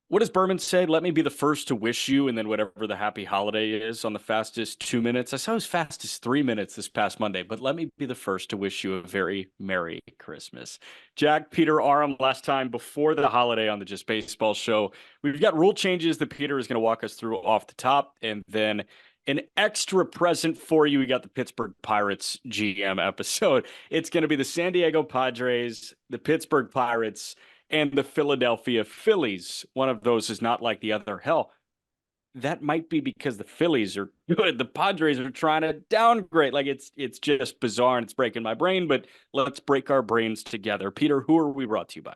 What does Berman say? Let me be the first to wish you, and then whatever the happy holiday is on the fastest 2 minutes. I saw as fast as 3 minutes this past Monday, but let me be the first to wish you a very Merry Christmas. Jack, Peter, Aram, last time before the holiday on the Just Baseball show, we've got rule changes that Peter is going to walk us through off the top, and then an extra present for you. We got the Pittsburgh Pirates GM episode. It's going to be the San Diego Padres, the Pittsburgh Pirates, and the Philadelphia Phillies. One of those is not like the other. Hell, that might be because the Phillies are good. The Padres are trying to downgrade. Like it's just bizarre and it's breaking my brain, but let's break our brains together. Peter, who are we brought to you by?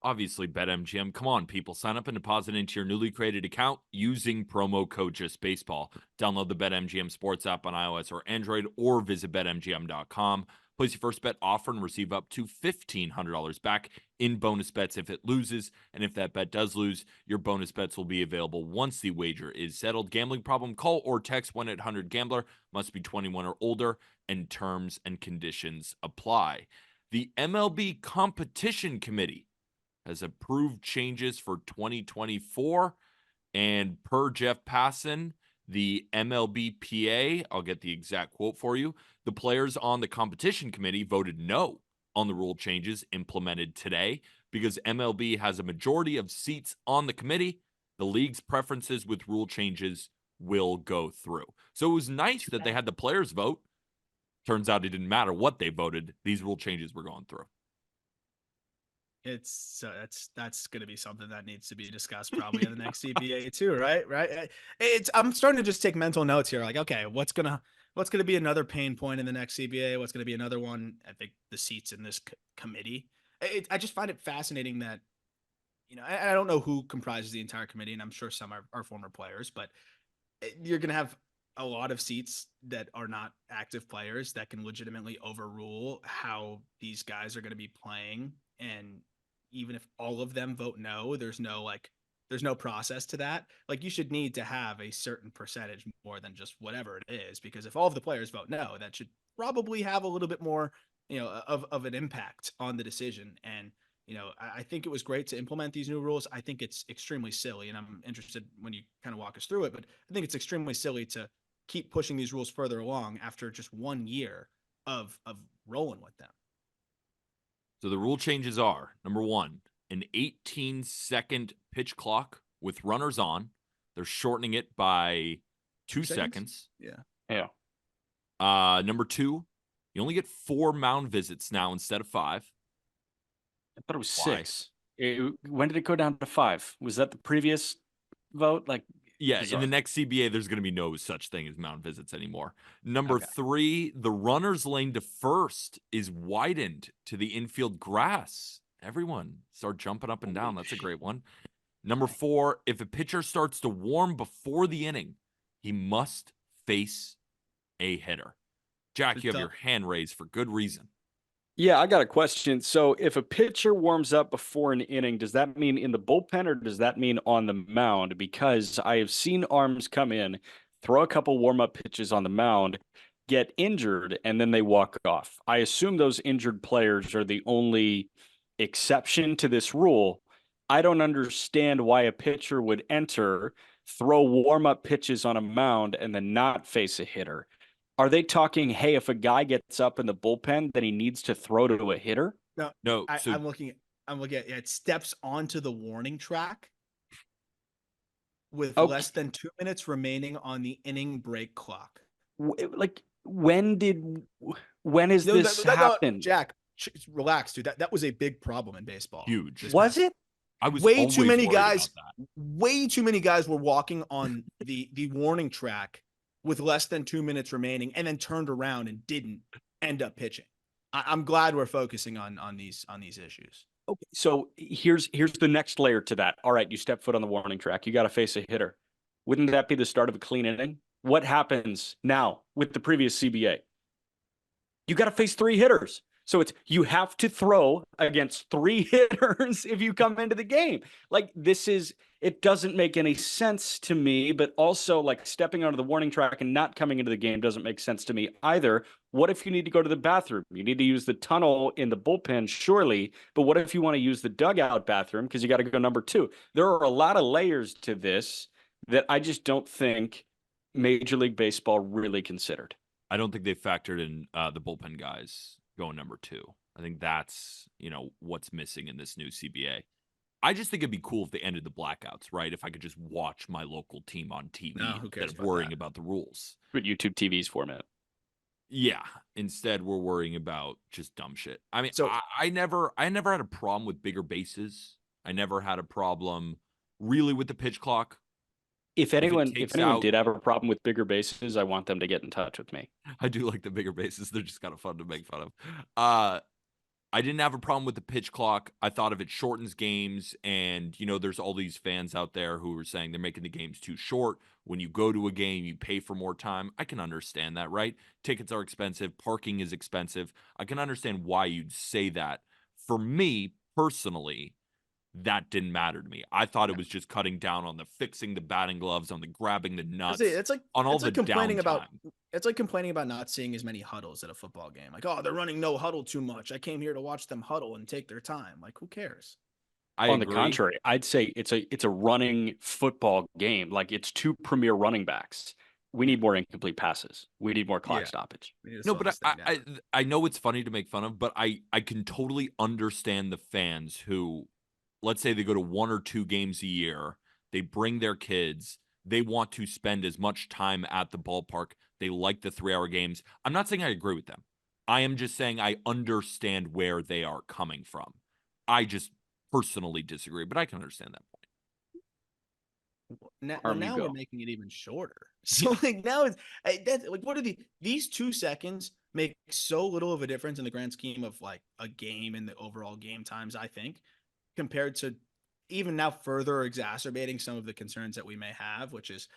Obviously, BetMGM. Come on, people. Sign up and deposit into your newly created account using promo code JustBaseball. Download the BetMGM Sports app on iOS or Android or visit BetMGM.com. Place your first bet offer and receive up to $1,500 back in bonus bets if it loses. And if that bet does lose, your bonus bets will be available once the wager is settled. Gambling problem? Call or text 1-800-GAMBLER. Must be 21 or older, and terms and conditions apply. The MLB Competition Committee has approved changes for 2024. And per Jeff Passan, the MLBPA, I'll get the exact quote for you, the players on the competition committee voted no on the rule changes implemented today because MLB has a majority of seats on the committee. The league's preferences with rule changes will go through. So it was nice that they had the players vote. Turns out it didn't matter what they voted. These rule changes were going through. That's going to be something that needs to be discussed probably in the next CBA too, right? I'm starting to just take mental notes here. Like, okay, what's gonna be another pain point in the next CBA? What's gonna be another one? I think the seats in this committee. I just find it fascinating that, I don't know who comprises the entire committee, and I'm sure some are former players, but you're gonna have a lot of seats that are not active players that can legitimately overrule how these guys are going to be playing. And even if all of them vote no, there's no process to that. Like, you should need to have a certain percentage more than just whatever it is, because if all of the players vote no, that should probably have a little bit more, of an impact on the decision. And, I think it was great to implement these new rules. I think it's extremely silly, and I'm interested when you kind of walk us through it, but I think it's extremely silly to keep pushing these rules further along after just 1 year of rolling with them. So the rule changes are, number one, an 18-second pitch clock with runners on. They're shortening it by 2 seconds. Yeah. Number two, you only get 4 mound visits now instead of 5. I thought it was 6. When did it go down to 5? Was that the previous vote? Yeah, bizarre. in the next CBA, there's going to be no such thing as mound visits anymore. Number 3, the runner's lane to first is widened to the infield grass. Everyone start jumping up and down. That's a great one. Number 4, if a pitcher starts to warm before the inning, he must face a hitter. Jack, you have your hand raised for good reason. Yeah, I got a question. So if a pitcher warms up before an inning, does that mean in the bullpen or does that mean on the mound? Because I have seen arms come in, throw a couple warm-up pitches on the mound, get injured, and then they walk off. I assume those injured players are the only exception to this rule. I don't understand why a pitcher would enter, throw warm-up pitches on a mound, and then not face a hitter. Are they talking, hey, if a guy gets up in the bullpen, then he needs to throw to a hitter? No. I'm looking at it. Steps onto the warning track with less than 2 minutes remaining on the inning break clock. When has this happened? Jack, relax, dude. That was a big problem in baseball. Huge. Was it? I was way too many guys. Way too many guys were walking on the warning track with less than 2 minutes remaining, and then turned around and didn't end up pitching. I'm glad we're focusing on these issues. Okay, so here's the next layer to that. All right, you step foot on the warning track. You got to face a hitter. Wouldn't that be the start of a clean inning? What happens now with the previous CBA? You got to face 3 hitters. So it's you have to throw against 3 hitters if you come into the game. Like it doesn't make any sense to me, but also like stepping onto the warning track and not coming into the game doesn't make sense to me either. What if you need to go to the bathroom? You need to use the tunnel in the bullpen, surely, but what if you want to use the dugout bathroom because you got to go number 2? There are a lot of layers to this that I just don't think Major League Baseball really considered. I don't think they factored in the bullpen guys going number 2. I think that's, what's missing in this new CBA. I just think it'd be cool if they ended the blackouts, right? If I could just watch my local team on TV who cares instead of worrying about the rules. But YouTube TV's format. Yeah. Instead, we're worrying about just dumb shit. I mean, So- I never had a problem with bigger bases. I never had a problem really with the pitch clock. If anyone out- did have a problem with bigger bases, I want them to get in touch with me. I do like the bigger bases. They're just kind of fun to make fun of. I didn't have a problem with the pitch clock. I thought if it shortens games and, there's all these fans out there who are saying they're making the games too short. When you go to a game, you pay for more time. I can understand that, right? Tickets are expensive. Parking is expensive. I can understand why you'd say that. For me, personally, that didn't matter to me. I thought it was just cutting down on the fixing the batting gloves, on the grabbing the nuts, It's like on all it's the like complaining downtime. about it's like complaining about not seeing as many huddles at a football game. Like, oh, they're running no huddle too much. I came here to watch them huddle and take their time. Like, who cares? I On agree. the contrary, I'd say it's a running football game. Like it's 2 premier running backs. We need more incomplete passes. We need more clock Yeah. stoppage. We need to No, slow but this thing down. I know it's funny to make fun of, but I can totally understand the fans who, let's say they go to 1 or 2 games a year, they bring their kids, they want to spend as much time at the ballpark. They like the 3-hour games. I'm not saying I agree with them. I am just saying I understand where they are coming from. I just personally disagree, but I can understand that point. Now go. we're making it even shorter. So like now it's that's like what are these 2 seconds make so little of a difference in the grand scheme of like a game and the overall game times, I think, compared to even now further exacerbating some of the concerns that we may have, which is,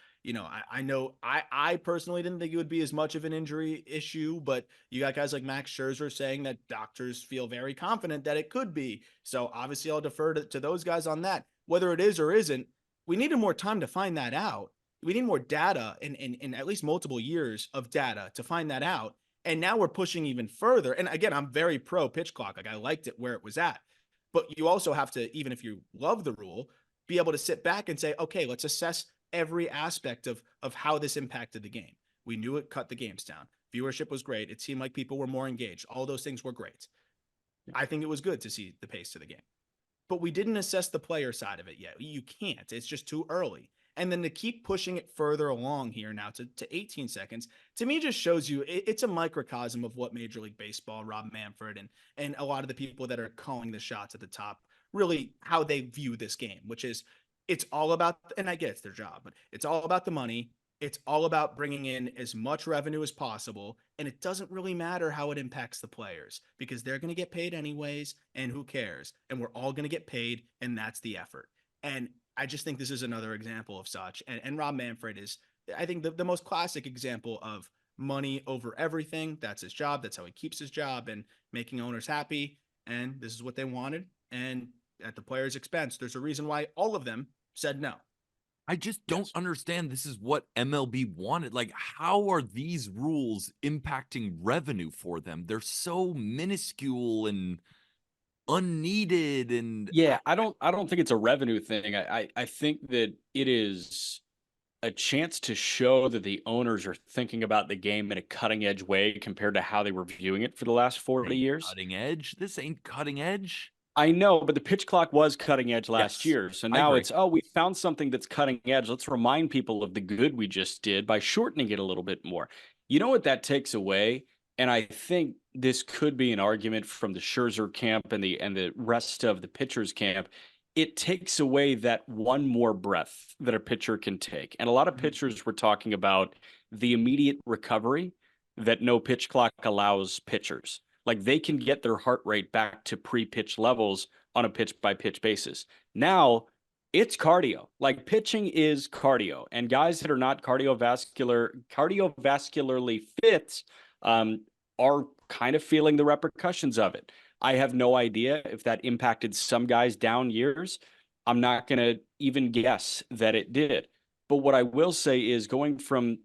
I know I personally didn't think it would be as much of an injury issue, but you got guys like Max Scherzer saying that doctors feel very confident that it could be. So obviously I'll defer to those guys on that. Whether it is or isn't, we needed more time to find that out. We need more data in at least multiple years of data to find that out. And now we're pushing even further. And again, I'm very pro pitch clock. Like I liked it where it was at. But you also have to, even if you love the rule, be able to sit back and say, okay, let's assess every aspect of how this impacted the game. We knew it cut the games down. Viewership was great. It seemed like people were more engaged. All those things were great. I think it was good to see the pace of the game. But we didn't assess the player side of it yet. You can't. It's just too early. And then to keep pushing it further along here now to 18 seconds, to me just shows you it's a microcosm of what Major League Baseball, Rob Manfred, and a lot of the people that are calling the shots at the top, really how they view this game, which is it's all about, and I get it's their job, but it's all about the money. It's all about bringing in as much revenue as possible. And it doesn't really matter how it impacts the players because they're going to get paid anyways. And who cares? And we're all going to get paid. And that's the effort. And I just think this is another example of such. And Rob Manfred is, I think, the most classic example of money over everything. That's his job. That's how he keeps his job and making owners happy. And this is what they wanted. And at the players' expense, there's a reason why all of them said no. I just don't understand. This is what MLB wanted. Like, how are these rules impacting revenue for them? They're so minuscule and unneeded. And Yeah, I don't think it's a revenue thing. I think that it is a chance to show that the owners are thinking about the game in a cutting edge way compared to how they were viewing it for the last 40 years. Cutting edge. This ain't cutting edge. I know, but the pitch clock was cutting edge last Yes, year. So I now agree. it's, we found something that's cutting edge. Let's remind people of the good we just did by shortening it a little bit more. You know what that takes away? And I think this could be an argument from the Scherzer camp and the rest of the pitchers camp. It takes away that one more breath that a pitcher can take. And a lot of pitchers were talking about the immediate recovery that no pitch clock allows pitchers. Like they can get their heart rate back to pre-pitch levels on a pitch by pitch basis. Now it's cardio. Like pitching is cardio, and guys that are not cardiovascularly fit are kind of feeling the repercussions of it. I have no idea if that impacted some guys down years. I'm not going to even guess that it did. But what I will say is going from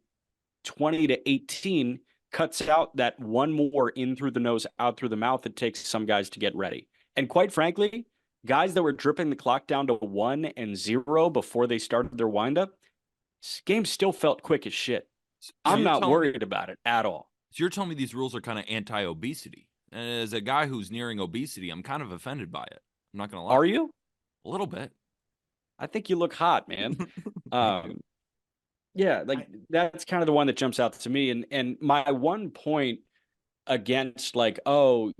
20 to 18 cuts out that one more in through the nose, out through the mouth it takes some guys to get ready. And quite frankly, guys that were dripping the clock down to 1-0 before they started their windup, game still felt quick as shit. So I'm you're not telling me, worried about it at all. so you're telling me these rules are kind of anti-obesity. And as a guy who's nearing obesity, I'm kind of offended by it. I'm not going to lie. Are you? A little bit. I think you look hot, man. Yeah, like that's kind of the one that jumps out to me. And my one point against like, oh,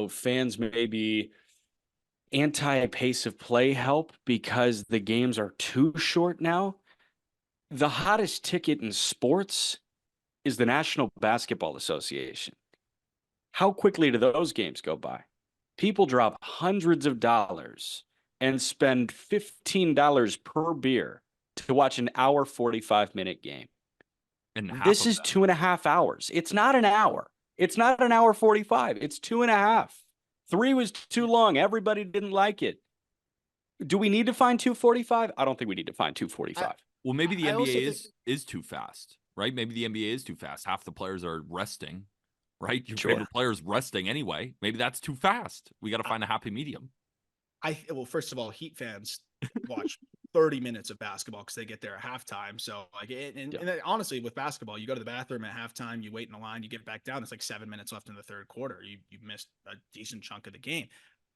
fans may be anti-pace of play help because the games are too short now. The hottest ticket in sports is the National Basketball Association. How quickly do those games go by? People drop hundreds of dollars and spend $15 per beer to watch an hour 45-minute game. And This is 2.5 hours. It's not an hour. It's not an hour 45. It's 2.5. 3 was too long. Everybody didn't like it. Do we need to find 245? I don't think we need to find 245. Well, maybe the I also NBA think- is too fast, right? Maybe the NBA is too fast. Half the players are resting, right? Your Sure. favorite players resting anyway. Maybe that's too fast. We got to find a happy medium. Well, first of all, Heat fans watch 30 minutes of basketball because they get there at halftime. So like, and then honestly, with basketball, you go to the bathroom at halftime, you wait in a line, you get back down. It's like 7 minutes left in the third quarter. You missed a decent chunk of the game.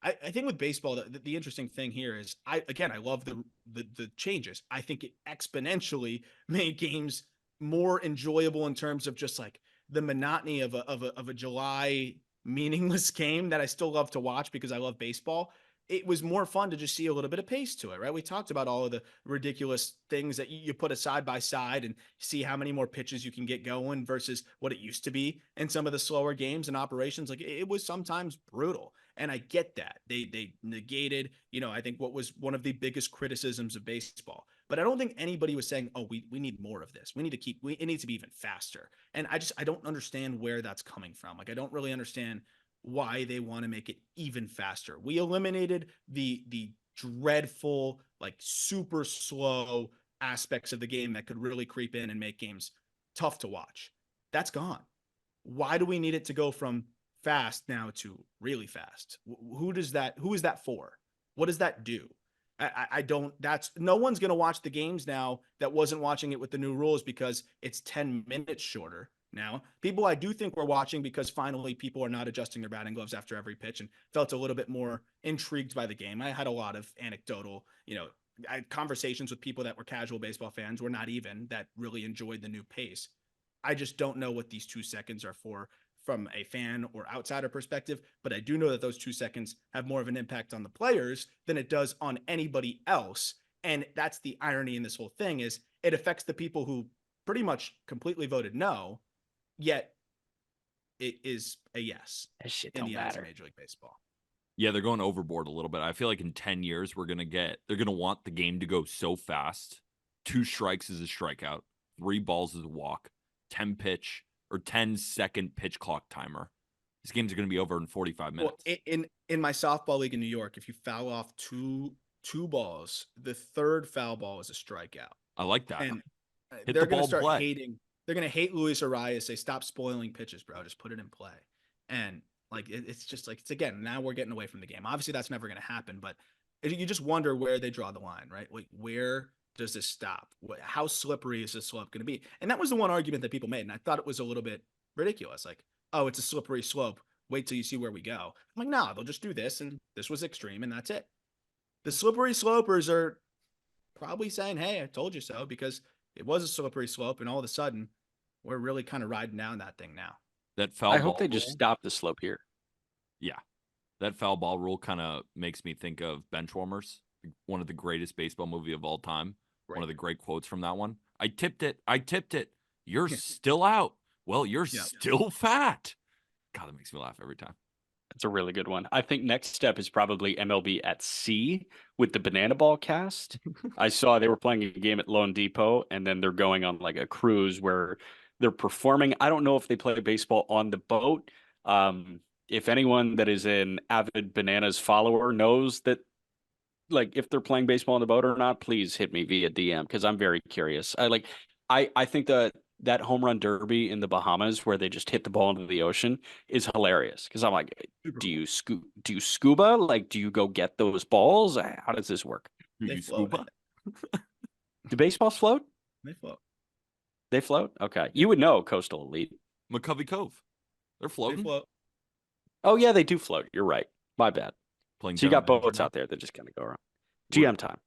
I think with baseball, the interesting thing here is I love the changes. I think it exponentially made games more enjoyable in terms of just like the monotony of a July meaningless game that I still love to watch because I love baseball. It was more fun to just see a little bit of pace to it, right? We talked about all of the ridiculous things that you put a side by side and see how many more pitches you can get going versus what it used to be in some of the slower games and operations. Like it was sometimes brutal. And I get that. They negated, I think what was one of the biggest criticisms of baseball. But I don't think anybody was saying, oh, we need more of this. It needs to be even faster. And I don't understand where that's coming from. Like, I don't really understand why they want to make it even faster. We eliminated the dreadful, like super slow aspects of the game that could really creep in and make games tough to watch. That's gone. Why do we need it to go from fast now to really fast? Who is that for? What does that do? I don't, no one's going to watch the games now that wasn't watching it with the new rules because it's 10 minutes shorter. Now, people I do think were watching because finally people are not adjusting their batting gloves after every pitch and felt a little bit more intrigued by the game. I had a lot of anecdotal, I had conversations with people that were casual baseball fans, or not even, that really enjoyed the new pace. I just don't know what these 2 seconds are for from a fan or outsider perspective, but I do know that those 2 seconds have more of an impact on the players than it does on anybody else. And that's the irony in this whole thing, is it affects the people who pretty much completely voted no, yet it is a yes That shit in don't the eyes matter. of Major League Baseball. Yeah, they're going overboard a little bit. I feel like in 10 years, they're going to want the game to go so fast. 2 strikes is a strikeout. 3 balls is a walk. 10-second pitch clock timer. These games are going to be over in 45 minutes. Well, in my softball league in New York, if you foul off two balls, the third foul ball is a strikeout. I like that. And Hit they're the going ball to start play. hating. They're going to hate Luis Arias. Say, stop spoiling pitches, bro. Just put it in play. And like, it's just like, it's again, now we're getting away from the game. Obviously that's never going to happen, but you just wonder where they draw the line, right? Like, where does this stop? How slippery is this slope going to be? And that was the one argument that people made. And I thought it was a little bit ridiculous. Like, oh, it's a slippery slope. Wait till you see where we go. I'm like, no, they'll just do this. And this was extreme. And that's it. The slippery slopers are probably saying, hey, I told you so, because it was a slippery slope. And all of a sudden we're really kind of riding down that thing now. That foul I ball hope they just rule- stop the slope here. Yeah. That foul ball rule kind of makes me think of Benchwarmers, one of the greatest baseball movie of all time. Right. One of the great quotes from that one. I tipped it. You're still out. Well, you're still fat. God, that makes me laugh every time. That's a really good one. I think next step is probably MLB at sea with the banana ball cast. I saw they were playing a game at Lone Depot, and then they're going on like a cruise where they're performing. I don't know if they play baseball on the boat, If anyone that is an avid Bananas follower knows that, like, if they're playing baseball on the boat or not, please hit me via DM because I'm very curious. I think that home run derby in the Bahamas where they just hit the ball into the ocean is hilarious because I'm like, Super do cool. you scuba? Like, do you go get those balls? How does this work? Do They you float. scuba? Do baseballs float? They float. They float? Okay. You would know, Coastal Elite. McCovey Cove. They're They floating. float. Oh yeah, they do float. You're right. My bad. Playing So you got General Manager boats now. out there that just kind of go around. We're- GM time.